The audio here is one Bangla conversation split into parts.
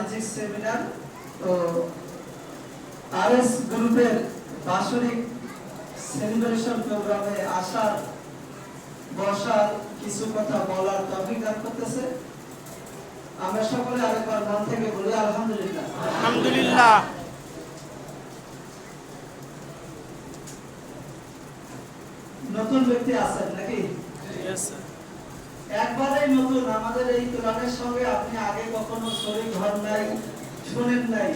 বাণিজ্যিক সেমিনার ও আরএস গ্রুপের বার্ষিক সেলিব্রেশন প্রোগ্রামে আসার বসার কিছু কথা বলার তৌফিক দান করতেছে। আমরা সকলে আরেকবার মন থেকে বলি আলহামদুলিল্লাহ। আলহামদুলিল্লাহ। নতুন ব্যক্তি আছেন নাকি? Yes sir. একবারে নতুন, আমাদের এই কোরআনের সঙ্গে আপনি আগে কখনো শরীক হন নাই, শুনেন নাই,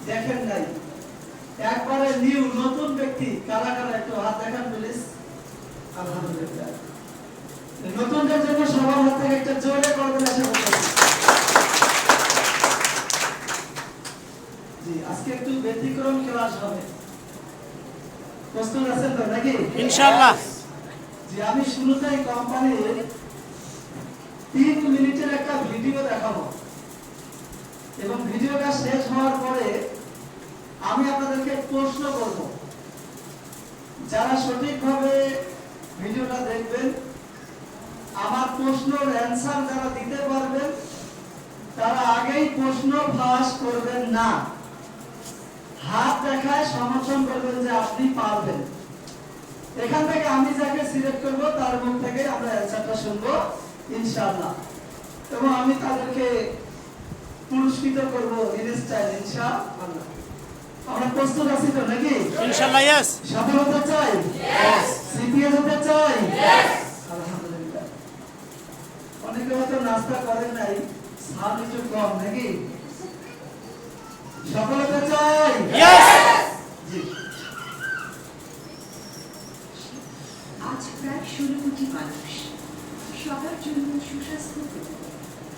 দেখেন নাই, একবারে নিউ নতুন ব্যক্তি। কারা কারা একটু হাত দেখান প্লিজ। আলহামদুলিল্লাহ। নতুনদের জন্য সবার হাত থেকে একটা জোরে করবেন আশা করছি। জি, আজকে একটু ব্যতিক্রম ক্লাস হবে। প্রস্তুত আছেন তো নাকি? ইনশাআল্লাহ। জি, আমি শুরুতেই কোম্পানির 3 মিনিটের একটা ভিডিও দেখাবো এবং ভিডিওটা শেষ হওয়ার পরে আমি আপনাদেরকে প্রশ্ন করব। যারা সঠিকভাবে ভিডিওটা দেখবেন, আমার প্রশ্নের অ্যানসার যারা দিতে পারবেন তারা আগেই প্রশ্ন ফাঁস করবেন না, হাত দেখায় সমর্থন করবেন যে আপনি পারবেন। এখান থেকে আমি যাকে সিলেক্ট করব তার মুখ থেকে আমরা অ্যানসারটা শুনবো ইনশাআল্লাহ, এবং আমি তাদেরকে পুরস্কৃত করব ইন স্টাইল ইনশাআল্লাহ। আমরা প্রস্তুত আছি তো নাকি? ইনশাআল্লাহ। यस। সফল হতে চাই? यस। সিপিএস হতে চাই? यस। আলহামদুলিল্লাহ। অনেকে হয়তো নাস্তা করেন নাই, সাউন্ড একটু কম নাকি? সফল হতে চাই? यस। জি। আজ প্রায় 16 কোটি মানুষ সবার জন্য সুস্বাস্থ্য পেতে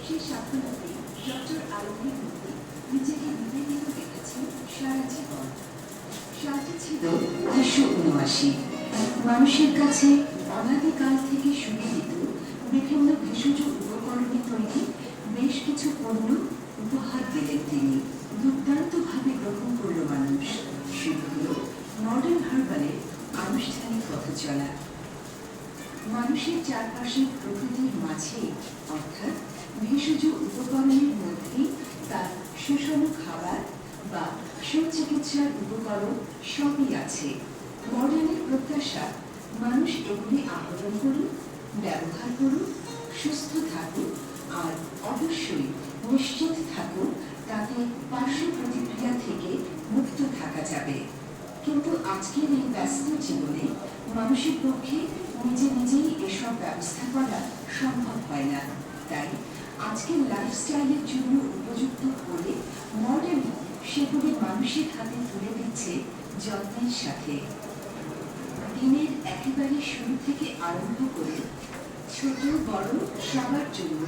সেই সাফল্যতে ডক্টর আলমগীর মুক্তি নিজেকে নিবেদিত রেখেছেন সারা জীবন। সালটি ছিল 1979। মানুষের কাছে অনাদিকাল থেকে সুবিদিত বিভিন্ন ভেষজ উপকরণে তৈরি বেশ কিছু পণ্য উপহার দিলেন তিনি। দুর্দান্তভাবে গ্রহণ করল মানুষ। শুরু হলো মডার্ন হার্বালের আনুষ্ঠানিক পথ চলা। মানুষের চারপাশে প্রকৃতির মাঝে অর্থাৎ ভেষজ উপকরণের মধ্যে তার সুষম খাবার বা সুচিকিৎসার উপকরণ সবই আছে। মডার্নের প্রত্যাশা মানুষ এগুলি আহরণ করুন, ব্যবহার করুন, সুস্থ থাকুন আর অবশ্যই নিশ্চিত থাকুন তাতে পার্শ্ব প্রতিক্রিয়া থেকে মুক্ত থাকা যাবে। কিন্তু আজকের এই ব্যস্ত জীবনে মানুষের পক্ষে নিজে নিজেই এসব ব্যবস্থা করা সম্ভব হয় না। তাই আজকের লাইফস্টাইলের জন্য উপযুক্ত করে মডেল সেগুলি মানুষের হাতে তুলে দিচ্ছে যত্নের সাথে। দিনের একেবারে শুরু থেকে আরম্ভ করে ছোট বড় সবার জন্য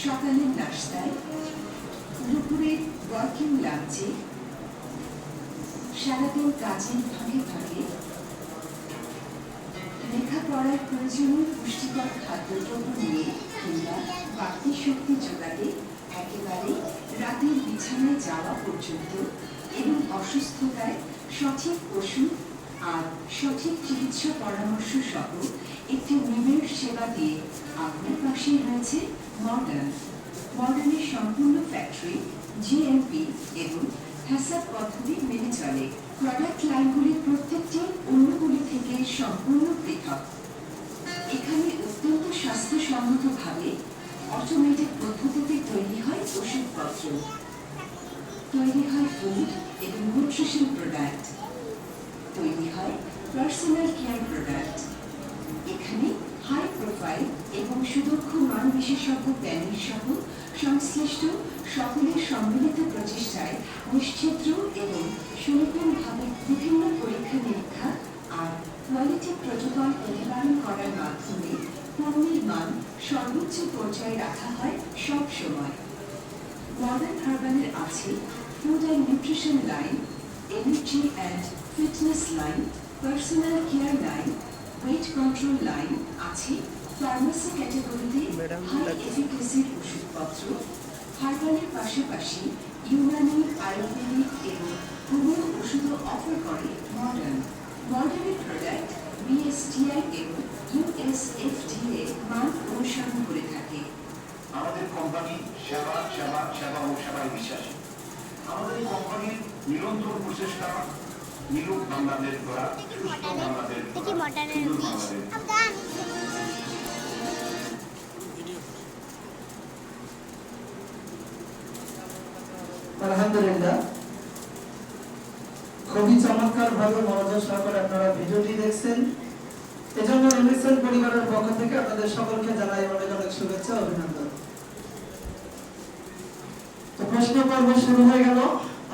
সকালের নাস্তায়, দুপুরের ওয়ার্কিং লাঞ্চে, সারাদিন কাজের ফাঁকে ফাঁকে লেখাপড়ার প্রয়োজনীয় পুষ্টিকর খাদ্যদ্রব্য নিয়ে কিংবা বাড়তি শক্তি জোগাতে একেবারে রাতের বিছানায় যাওয়া পর্যন্ত এবং অসুস্থতায় সঠিক ওষুধ আর সঠিক চিকিৎসা পরামর্শ সহ একটি নিবিড় সেবা দিয়ে আপনার পাশে রয়েছে মডার্ন। মডার্নের সম্পূর্ণ ফ্যাক্টরি জিএমপি এবং হ্যাসাপ পদ্ধতি মেনে চলে। প্রোডাক্ট লাইনগুলির প্রত্যেকটি অন্যগুলি থেকে সম্পূর্ণ পৃথক। এখানে অত্যন্ত স্বাস্থ্যসম্মতভাবে অটোমেটেড পদ্ধতিতে তৈরি হয় ওষুধপত্র, তৈরি হয় ফুড এবং নিউট্রিশন প্রোডাক্ট, তৈরি হয় পার্সোনাল কেয়ার প্রোডাক্ট। এখানে হাই প্রোফাইল এবং সুদক্ষ মান বিশেষজ্ঞ প্যানেল সহ সংশ্লিষ্ট সকলের সম্মিলিত প্রচেষ্টায় নিশ্চিদ্র এবং সুনিপুণভাবে বিভিন্ন পরীক্ষা নিরীক্ষা আর কোয়ালিটি প্রোটোকল পরিপালন করার মাধ্যমে পণ্যের মান সর্বোচ্চ পর্যায়ে রাখা হয় সব সময়। মডার্ন হার্বালের আছে food and nutrition line, energy and fitness line, personal care line, wait control line, আছে ফার্মেসি ক্যাটাগরিতে হাই এফিকেসির ওষুধপত্র। হার্বালের পাশাপাশি ইউনানি, আয়ুর্বেদিক এবং হোমিও ওষুধও অফার করে মডার্ন। মডার্নের প্রোডাক্ট বিএসটিআই এবং ইউএসএফডিএ মান অনুসরণ করে থাকে। আমাদের কোম্পানি সেবা সেবা সেবা ও সেবায় বিশ্বাসী। আমাদের এই কোম্পানির নিরন্তর প্রচেষ্টা নিরূপ বাংলাদেশ গড়া, সুস্থ বাংলাদেশ গড়া, সুন্দর বাংলাদেশ। আলহামদুলিল্লাহ, খুবই চমৎকার ভাবে মনোযোগ সহকারে আপনারা ভিডিওটি দেখছেন। এজন্য এমএসএল পরিবারের পক্ষ থেকে আপনাদের সকলকে জানাই অনেক অনেক শুভেচ্ছা, অভিনন্দন। তো প্রশ্ন পর্ব শুরু হয়ে গেল।